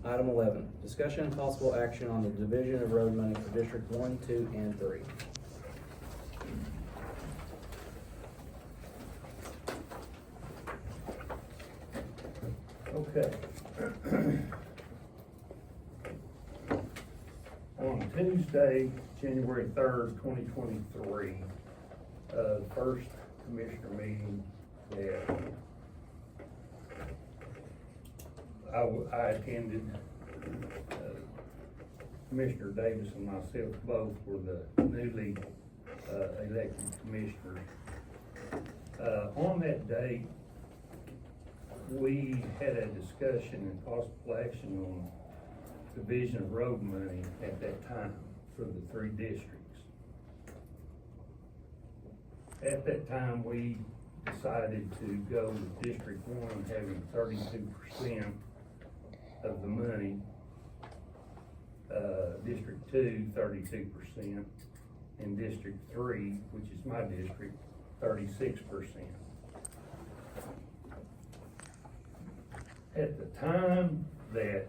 Item 11, discussion and possible action on the division of road money for District 1, 2, and 3. Okay. On Tuesday, January 3rd, 2023, first commissioner meeting that I attended, Commissioner Davis and myself both were the newly elected commissioners. On that date, we had a discussion and possible action on division of road money at that time for the 3 districts. At that time, we decided to go with District 1 having 32% of the money, District 2, 32%, and District 3, which is my district, 36%. At the time that,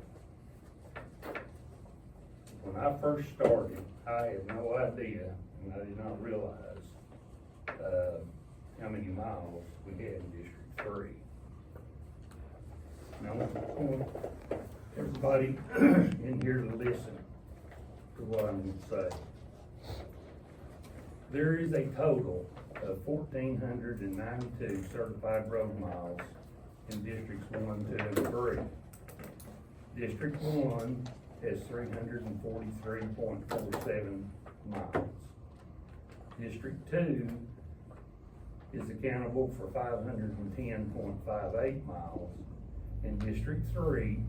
when I first started, I had no idea, and I did not realize, how many miles we had in District 3. Now, I want everybody in here to listen to what I'm gonna say. There is a total of 1,492 certified road miles in Districts 1, 2, and 3. District 1 has 343.47 miles. District 2 is accountable for 510.58 miles, and District 3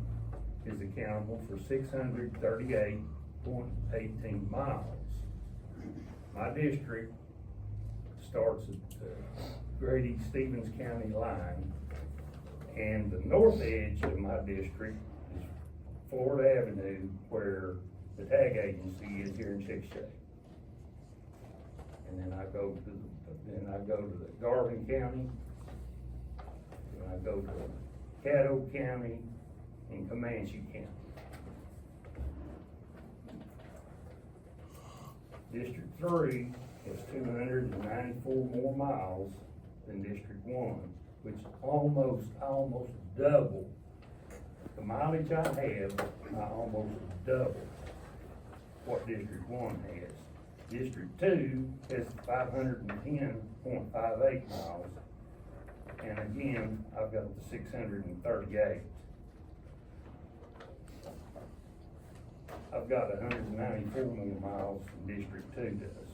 is accountable for 638.18 miles. My district starts at the Grady Stevens County line, and the north edge of my district is Florida Avenue, where the tag agency is here in Chickasha. And then I go to the Garvin County, and I go to Caddo County and Comanche County. District 3 has 294 more miles than District 1, which almost double the mileage I have. I almost double what District 1 has. District 2 has 510.58 miles, and again, I've got the 638. I've got 194 more miles than District 2 does.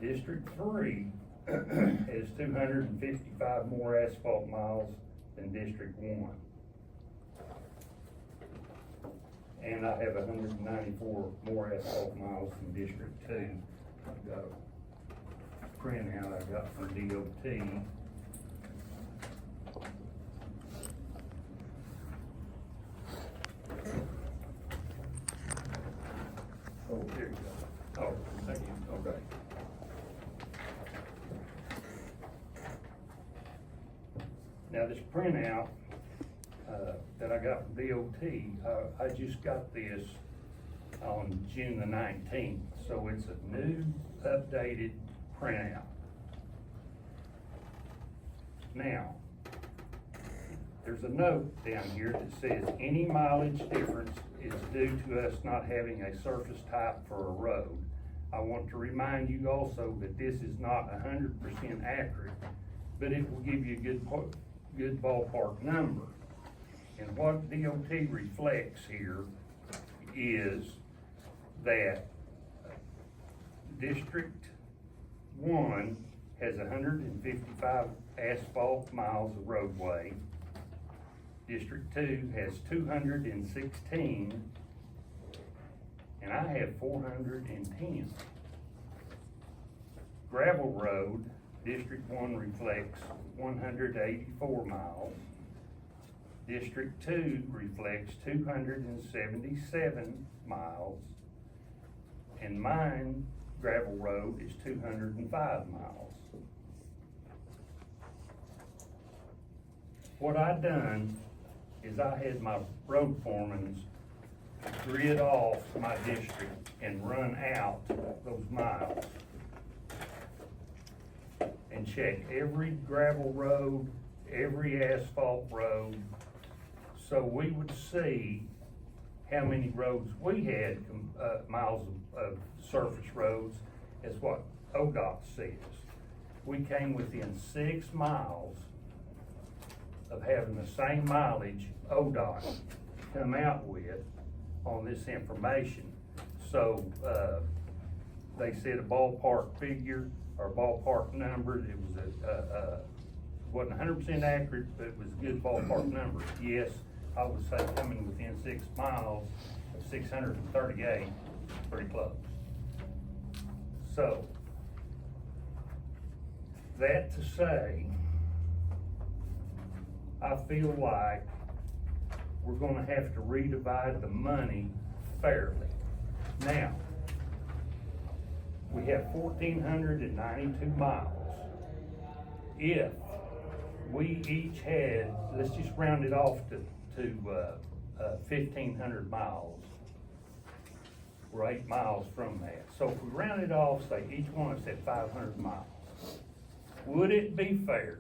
District 3 has 255 more asphalt miles than District 1. And I have 194 more asphalt miles than District 2. I've got a printout I got from DOT. Oh, here you go. Oh, thank you. Okay. Now this printout that I got from DOT, I just got this on June the 19th, so it's a new, updated printout. Now, there's a note down here that says any mileage difference is due to us not having a surface type for a road. I want to remind you also that this is not 100% accurate, but it will give you a good ballpark number. And what DOT reflects here is that District 1 has 155 asphalt miles of roadway. District 2 has 216, and I have 410. Gravel road, District 1 reflects 184 miles. District 2 reflects 277 miles, and mine, gravel road, is 205 miles. What I done is I had my road foremans grid off my district and run out those miles and check every gravel road, every asphalt road, so we would see how many roads we had, miles of surface roads, as what ODOT says. We came within 6 miles of having the same mileage ODOT come out with on this information. So, they said a ballpark figure or ballpark number. It was wasn't 100% accurate, but it was a good ballpark number. Yes, I would say coming within 6 miles of 638, pretty close. So, that to say, I feel like we're gonna have to redivide the money fairly. Now, we have 1,492 miles. If we each had, let's just round it off to 1,500 miles. We're 8 miles from that. So if we round it off, say each one of us had 500 miles. Would it be fair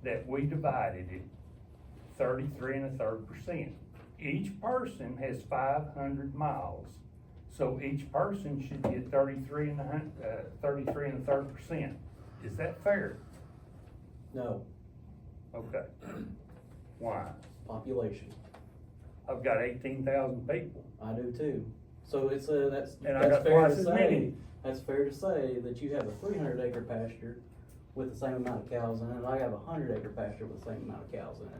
that we divided it 33 1/3%? Each person has 500 miles, so each person should get 33 1/3%. Is that fair? No, Okay. Why? population. I've got 18,000 people. I do too. So it's that's And I got fair twice to as say. many. That's fair to say that you have a 300-acre pasture with the same amount of cows in it, and I have a 100-acre pasture with the same amount of cows in it.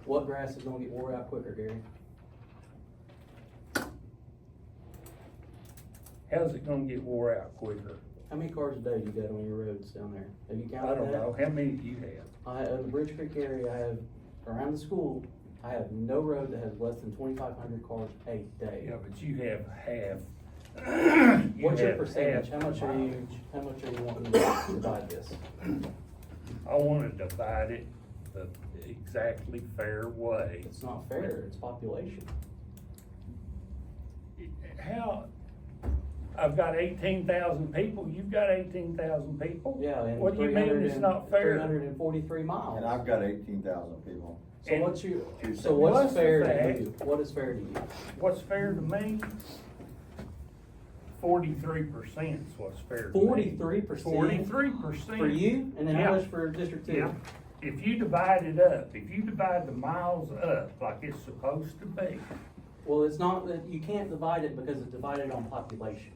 What grass is gonna get wore out quicker, Gary? How's it gonna get wore out quicker? How many cars a day you got on your roads down there? Have you counted I don't that? know. How many do you have? In the Bridge Creek area, I have, around the school, I have no road that has less than 2,500 cars a day. Yeah, but you have half. What's your have percentage? half How much are you wanting to divide this? I wanna divide it the exactly fair way. It's not fair, it's population. How, I've got 18,000 people, you've got 18,000 people? Yeah, and What do you mean it's not fair? 343 miles. And I've got 18,000 people. So and- what's your, Two so what's What's the fair to fact? you? What is fair to you? What's fair to me? 43% is what's fair to me. 43%? 43%. For you, and then Yeah. how much for District 2? Yeah, if you divide it up, if you divide the miles up like it's supposed to be, Well, it's not that, you can't divide it because it's divided on population.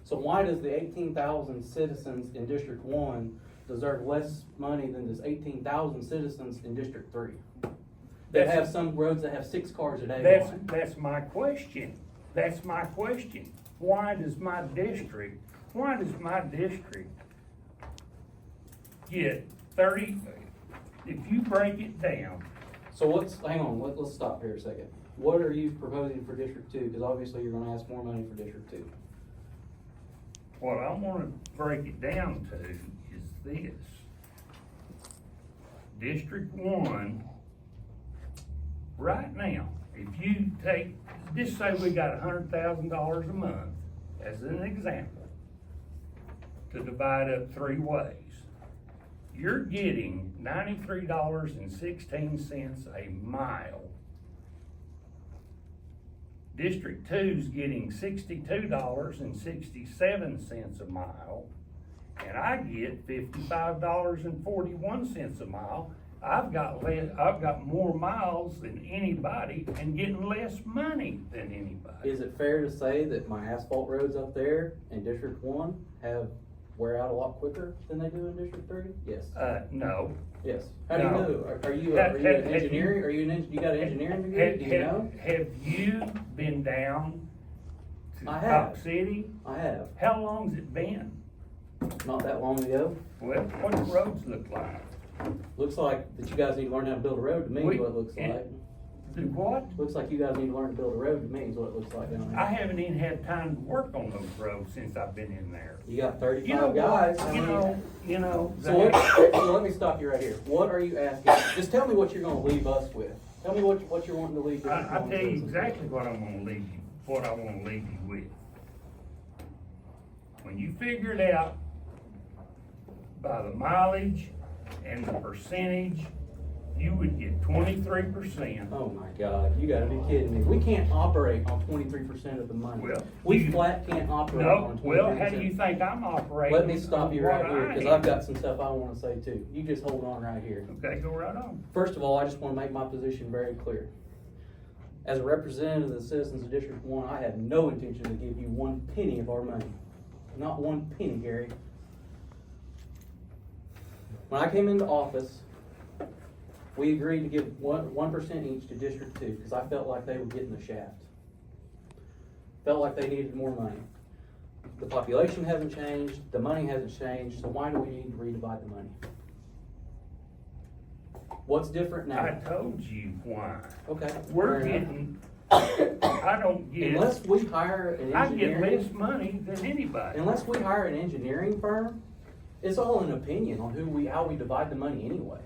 So why does the 18,000 citizens in District 1 deserve less money than this 18,000 citizens in District 3? That That's- have some roads that have 6 cars a day that's, on. that's my question. That's my question. Why does my district get 30, if you break it down, So hang on, let's stop here a second. What are you proposing for District 2? Because obviously you're gonna ask more money for District 2. what I wanna break it down to is this. District 1, right now, if you take, just say we got $100,000 a month, as an example, to divide up 3 ways. You're getting $93.16 a mile. District 2's getting $62.67 a mile, and I get $55.41 a mile. I've got more miles than anybody and getting less money than anybody. Is it fair to say that my asphalt roads up there in District 1 wear out a lot quicker than they do in District 3? Yes. No. Yes. How do you No. know? Are you Have- an have- engineering, you got an engineering degree? Do you know? Have you been down to I Top have. City? I have, How long's it been? not that long ago. Well, what do roads look like? Looks like that you guys need to learn how to build a road to me, We- what it looks and- like. Do what? Looks like you guys need to learn to build a road to me, is what it looks like down I there. haven't even had time to work on those roads since I've been in there. You got You know 35 guys. what, how you many- know, So what, so let me stop you right here. What are you asking? Just tell me what you're gonna leave us with. Tell me what you're wanting to leave. I'll tell you exactly what I'm gonna leave you, what I wanna leave you with. When you figure it out by the mileage and the percentage, you would get 23%. Oh my God, you gotta be kidding me. We can't operate on 23% of the money. Well, We you- flat can't operate No, on 23%. well, how do you think I'm operating? Let me stop you right on here, what cause I I've got some stuff I wanna say too. You just hold on right here. am? Okay, go right on. First of all, I just wanna make my position very clear. As a representative of the citizens of District 1, I have no intention to give you one penny of our money. Not one penny, Gary. When I came into office, we agreed to give 1% each to District 2, because I felt like they were getting the shaft. Felt like they needed more money. The population hasn't changed, the money hasn't changed, so why do we need to redivide the money? What's different now? I told you why. Okay. We're fair enough. getting, I don't get, Unless we hire an I get engineering, less money than anybody. unless we hire an engineering firm, it's all an opinion on how we divide the money anyway.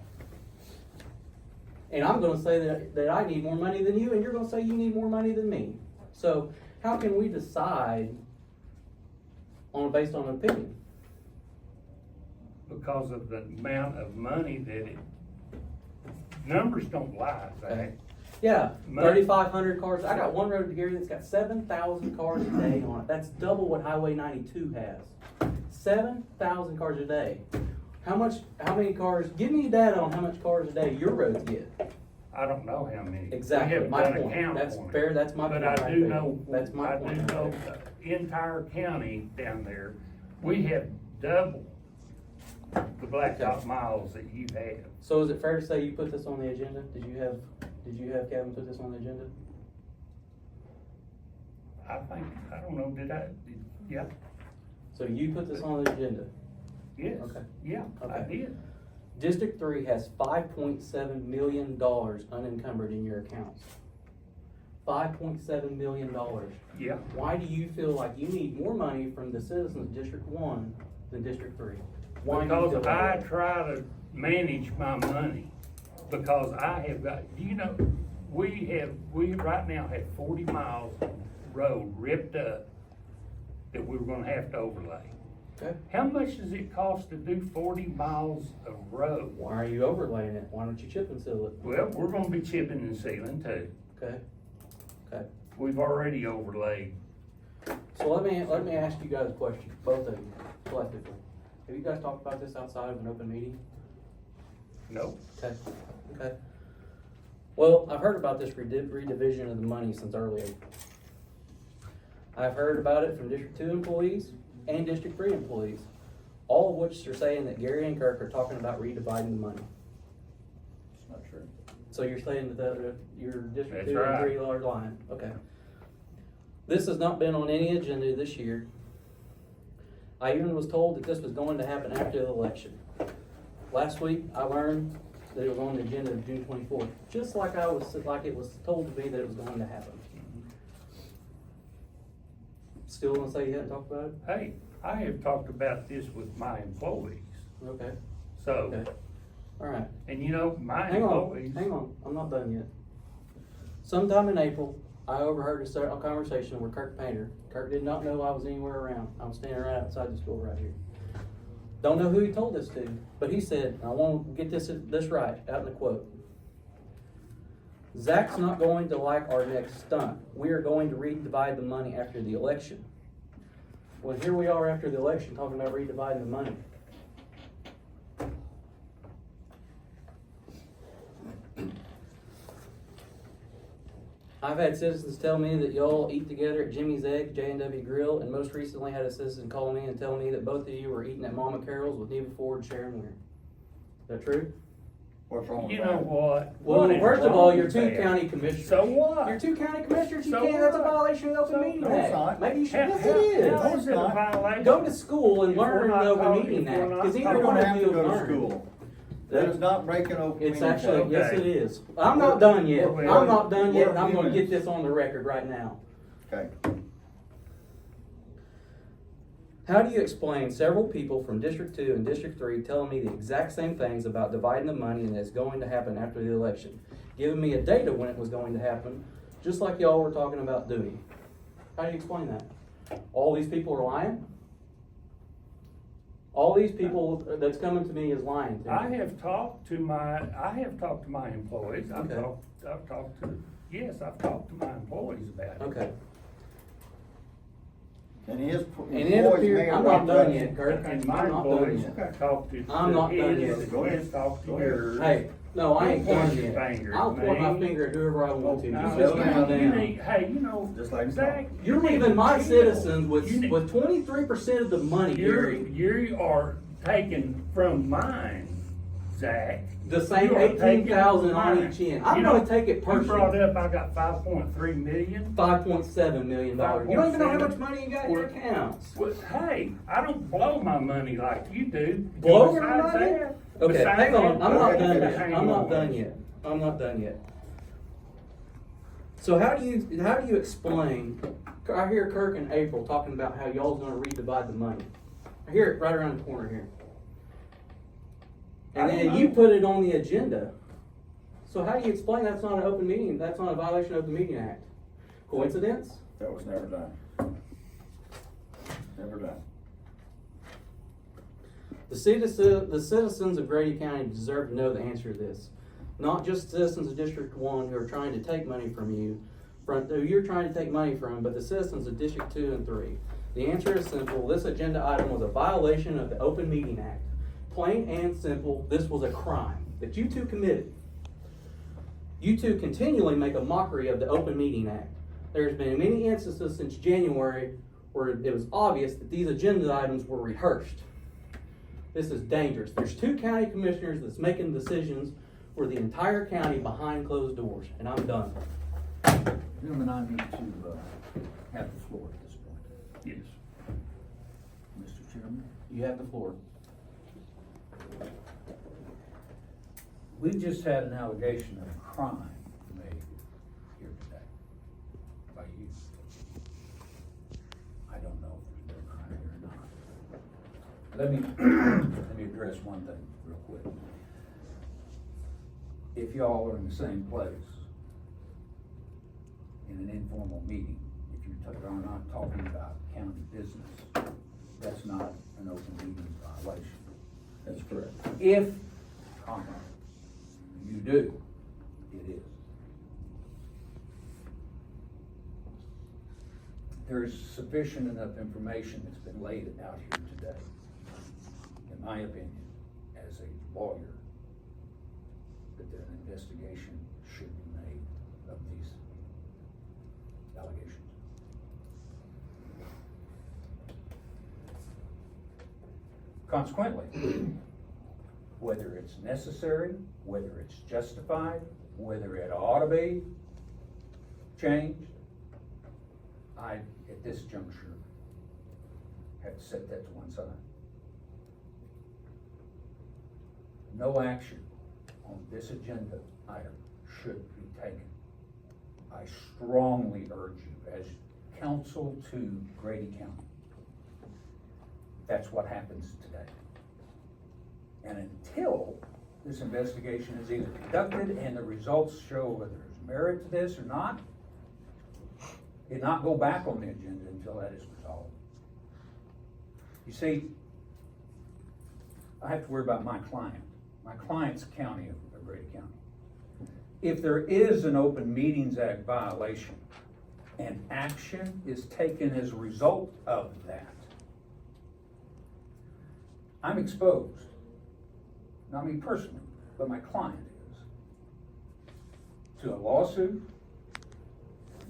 And I'm gonna say that I need more money than you, and you're gonna say you need more money than me. So how can we decide based on opinion? Because of the amount of money that numbers don't lie, Zach. Okay. Yeah, Money. 3,500 cars. I got one road to Gary that's got 7,000 cars a day on it. That's double what Highway 92 has. 7,000 cars a day. How many cars, give me data on how much cars a day your roads get. I don't know how many. Exactly, We haven't my done a point. count That's on it. fair, that's my point But I right do there. know, That's my I point do right know there. the entire county down there, we have double the blacktop miles that you have. So is it fair to say you put this on the agenda? Did you have Kevin put this on the agenda? I think, I don't know, yeah, So you put this on the agenda? yes, Okay. yeah, I Okay. did. District 3 has $5.7 million unencumbered in your accounts. $5.7 million. Yeah, Why do you feel like you need more money from the citizens of District 1 than District 3? Why do you feel because that I way? try to manage my money, because I have got, you know, we right now have 40 miles of road ripped up that we're gonna have to overlay. Okay. How much does it cost to do 40 miles of road? Why are you overlaying it? Why don't you chip and seal it? Well, we're gonna be chipping and sealing too. Okay. Okay. We've already overlaid. So let me ask you guys a question, both of you, collectively. Have you guys talked about this outside of an open meeting? No, Okay. Okay. Well, I've heard about this redivision of the money since early April. I've heard about it from District 2 employees and District 3 employees, all of which are saying that Gary and Kirk are talking about redividing the money. It's not true. So you're saying that your District That's 2 right. and 3 are lying? Okay. This has not been on any agenda this year. I even was told that this was going to happen after the election. Last week, I learned that it was on the agenda of June 24th, just like it was told to me that it was going to happen. Still gonna say you hadn't talked about it? hey, I have talked about this with my employees, Okay, so, okay. All right. and you know, my Hang employees. on, I'm not done yet. Sometime in April, I overheard a conversation with Kirk Painter. Kirk did not know I was anywhere around. I was standing right outside the school right here. Don't know who he told this to, but he said, I want to get this right, out in the quote. Zach's not going to like our next stunt. We are going to redivide the money after the election. Well, here we are after the election talking about redividing the money. I've had citizens tell me that y'all eat together at Jimmy's Egg, J&W Grill, and most recently had a citizen call me and tell me that both of you were eating at Mama Carol's with Neva Ford and Sharon Weir. Is that true? What's wrong with You that? know what? Well, What is first of wrong all, you're with two that? county commissioners. So what? You're two county commissioners, you So can't, that's a what? violation of the So- Open Meeting No, it's Act. not. Maybe you should, How- yes it is. how No, is it a not. violation? Go to school and If we're learn the not Open talking- Meeting if we're Act, not because either You one don't of have you to have go to learned. school. That is not breaking open. It's meeting actually, law. yes, Okay. it is. I'm not done yet. We're- I'm not done yet, and I'm we're- gonna get this on the record right now. Okay. How do you explain several people from District 2 and District 3 telling me the exact same things about dividing the money and it's going to happen after the election? Giving me a date of when it was going to happen, just like y'all were talking about doing. How do you explain that? All these people are lying? All these people that's coming to me is lying to me. I have talked to my employees, Okay. I've talked to my employees about it. Okay. And his. And it appears, I'm not done yet, Kurt. I'm And my not done employees yet. talked to. I'm not done his, yet. Go ahead. his talked to Go ahead. yours. Hey, no, I ain't Don't point done your yet. finger I'll at point my me. finger at whoever I want to. You No, just you calm need- down. Hey, you know, Just like Zach. You're you need leaving my to chill. citizens You need- with 23% of the money, Gary. You are taking from mine, Zach. The same You are taking 18,000 from on mine. each end. I'm You gonna know, take it You brought personally. up, I got 5.3 million. $5.7 million. You don't even know how much money you got in your Well, accounts. Well, hey, I don't blow my money like you do. Blow your Besides money? that- Okay, besides hang on. that- I'm not okay, done yet. hang I'm not on. done yet. I'm not done yet. So how do you explain? I hear Kirk and April talking about how y'all's gonna redivide the money. I hear it right around the corner here. And I don't then you know. put it on the agenda. So how do you explain that's not an open meeting? That's not a violation of the Meeting Act? Coincidence? That was never done. Never done. The citizens of Grady County deserve to know the answer to this. Not just citizens of District 1 who are trying to take money from you, who you're trying to take money from, but the citizens of District 2 and 3. The answer is simple. This agenda item was a violation of the Open Meeting Act. Plain and simple, this was a crime that you two committed. You two continually make a mockery of the Open Meeting Act. There's been many instances since January where it was obvious that these agenda items were rehearsed. This is dangerous. There's 2 county commissioners that's making decisions for the entire county behind closed doors, and I'm done. Gentlemen, I need to have the floor at this point. Yes. Mr. Chairman, You have the floor. we just had an allegation of crime made here today by you. I don't know if there's been a crime here or not. Let me address one thing real quick. If y'all are in the same place in an informal meeting, if you are not talking about county business, that's not an open meeting violation. That's correct. If, you do, it is. There is sufficient enough information that's been laid out here today, in my opinion, as a lawyer, that an investigation should be made of these allegations. Consequently, whether it's necessary, whether it's justified, whether it ought to be changed, I, at this juncture, have to set that to one side. No action on this agenda item should be taken. I strongly urge you, as counsel to Grady County, that's what happens today. And until this investigation is either conducted and the results show whether there's merit to this or not, it not go back on the agenda until that is resolved. You see, I have to worry about my client. My client's county of Grady County. If there is an Open Meetings Act violation and action is taken as a result of that, I'm exposed. Not me personally, but my client is. To a lawsuit,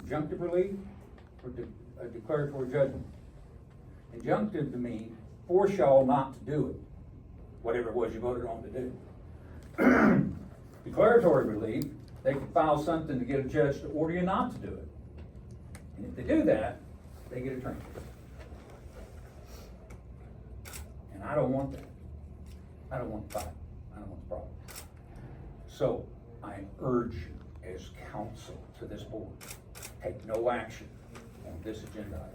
injunctive relief, or a declaratory judgment. Injunctive to mean force y'all not to do it, whatever it was you voted on to do. Declaratory relief, they can file something to get a judge to order you not to do it. And if they do that, they get a transfer. And I don't want that. I don't want the fight. I don't want problem. So I urge you as counsel to this board, take no action on this agenda item.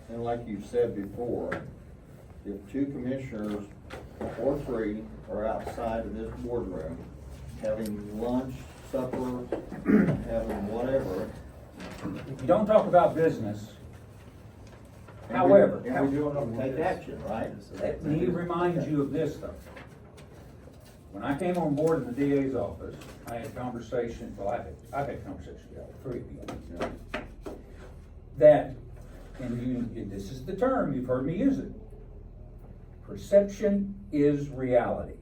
And like you said before, if two commissioners or three are outside of this boardroom, having lunch, supper, having whatever. If you don't talk about business, however. And we don't take action, right? Let me remind you of this though. When I came on board in the DA's office, I had conversations, well, I've had conversations with all three of you. That, and this is the term, you've heard me use it. Perception is reality.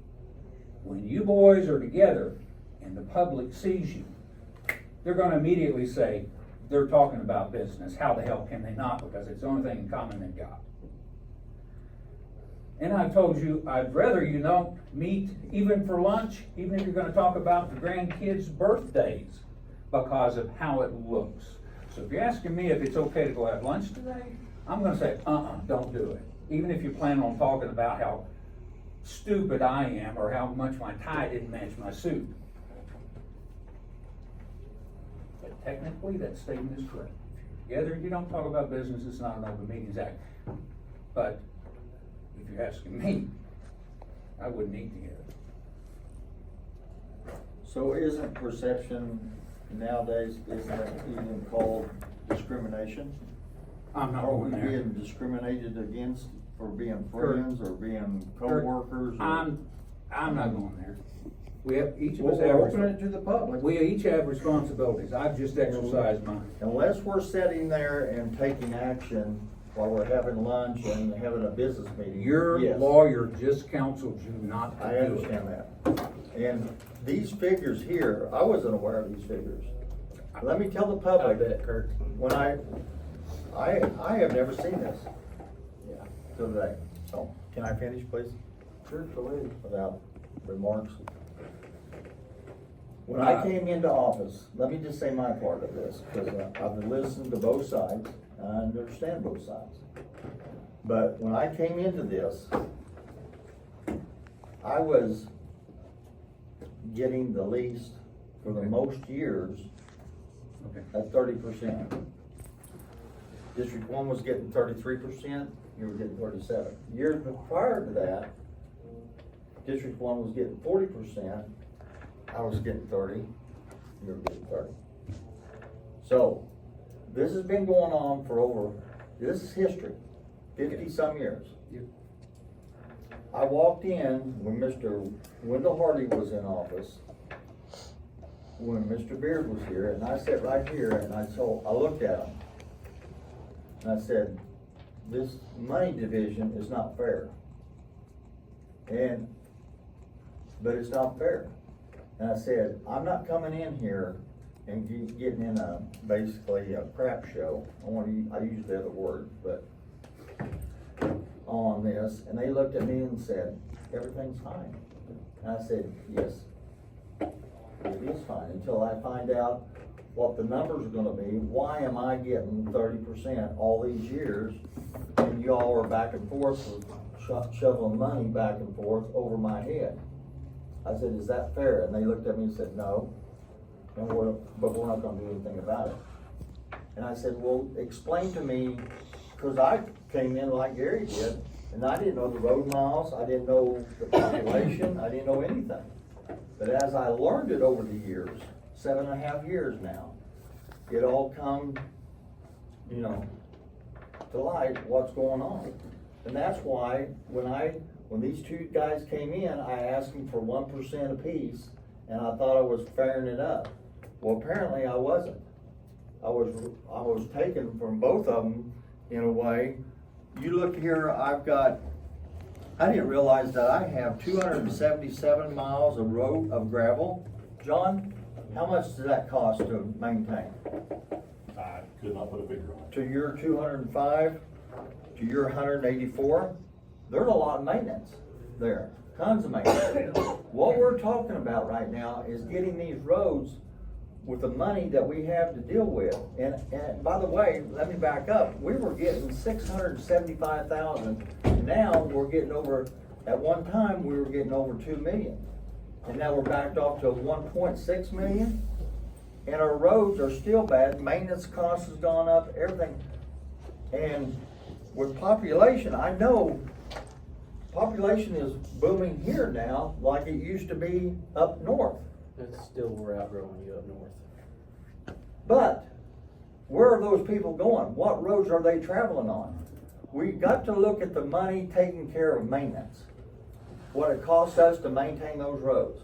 When you boys are together and the public sees you, they're gonna immediately say, they're talking about business. How the hell can they not? Because it's the only thing in common they've got. And I've told you, I'd rather you don't meet even for lunch, even if you're gonna talk about the grandkids' birthdays, because of how it looks. So if you're asking me if it's okay to go have lunch today, I'm gonna say, don't do it. Even if you plan on talking about how stupid I am or how much my tie didn't match my suit. But technically, that statement is correct. If you're together, you don't talk about business, it's not an Open Meetings Act. But if you're asking me, I wouldn't eat together. So isn't perception nowadays, isn't that even called discrimination? I'm not Are we going there. being discriminated against for being friends or being co-workers? or- I'm not going there. We have, each of Well, us we're have, opening it to the public. we each have responsibilities. I've just exercised mine. Unless we're sitting there and taking action while we're having lunch and having a business meeting. Your yes, lawyer just counseled you not to I do it. understand that. And these figures here, I wasn't aware of these figures. Let me tell the public that, Kurt, when I have never seen this. Yeah. Till today. So, can I finish, please? Sure, go ahead. Without remarks. When I came into office, let me just say my part of this, because I've listened to both sides, and I understand both sides. But when I came into this, I was getting the least for the most years Okay. at 30%. District 1 was getting 33%, you were getting 37. Years prior to that, District 1 was getting 40%, I was getting 30, you were getting 30. So, this has been going on for over, this is history, 50-some years. Yep. I walked in when Mr. Wendell Hardy was in office, when Mr. Beard was here, and I sat right here and I looked at him. And I said, this money division is not fair. But it's not fair. And I said, I'm not coming in here and getting in basically a crap show. I use the other word, but on this, and they looked at me and said, everything's fine. And I said, yes, it is fine, until I find out what the numbers are gonna be. Why am I getting 30% all these years, and y'all are back and forth, shoveling money back and forth over my head? I said, is that fair? And they looked at me and said, no, but we're not gonna do anything about it. And I said, well, explain to me, because I came in like Gary did, and I didn't know the road miles, I didn't know the population, I didn't know anything. But as I learned it over the years, 7.5 years now, it all come, to light what's going on. And that's why when these two guys came in, I asked them for 1% apiece, and I thought I was fairing it up. Well, apparently I wasn't. I was taken from both of them in a way. You look here, I didn't realize that I have 277 miles of road of gravel. John, how much does that cost to maintain? I could not put a figure on it. To your 205, to your 184, there's a lot of maintenance there, tons of maintenance. What we're talking about right now is getting these roads with the money that we have to deal with, and by the way, let me back up, we were getting 675,000, now we're getting over, at one time, we were getting over 2 million. And now we're backed off to 1.6 million, and our roads are still bad, maintenance costs has gone up, everything. And with population, I know population is booming here now, like it used to be up north. It's still, we're outgrowing you up north. But where are those people going? What roads are they traveling on? We got to look at the money taking care of maintenance. What it costs us to maintain those roads.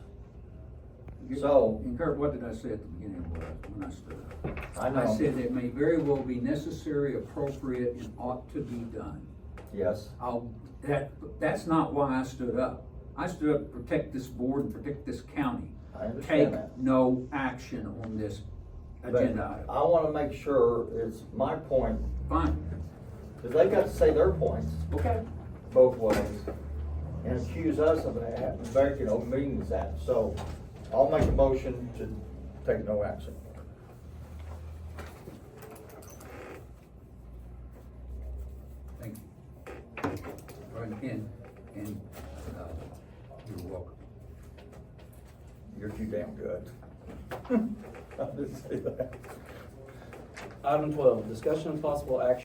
So, And Kurt, what did I say at the beginning when I stood up? I know. I said it may very well be necessary, appropriate, and ought to be done. Yes, That's not why I stood up. I stood up to protect this board and protect this county. I understand Take that. no action on this But agenda item. I wanna make sure it's my point, Fine. cause they got to say their points Okay. both ways and accuse us of making, meetings that. So I'll make a motion to take no action. Thank you. And you're welcome. You're too damn good. I'll just say that. Item 12, discussion and possible action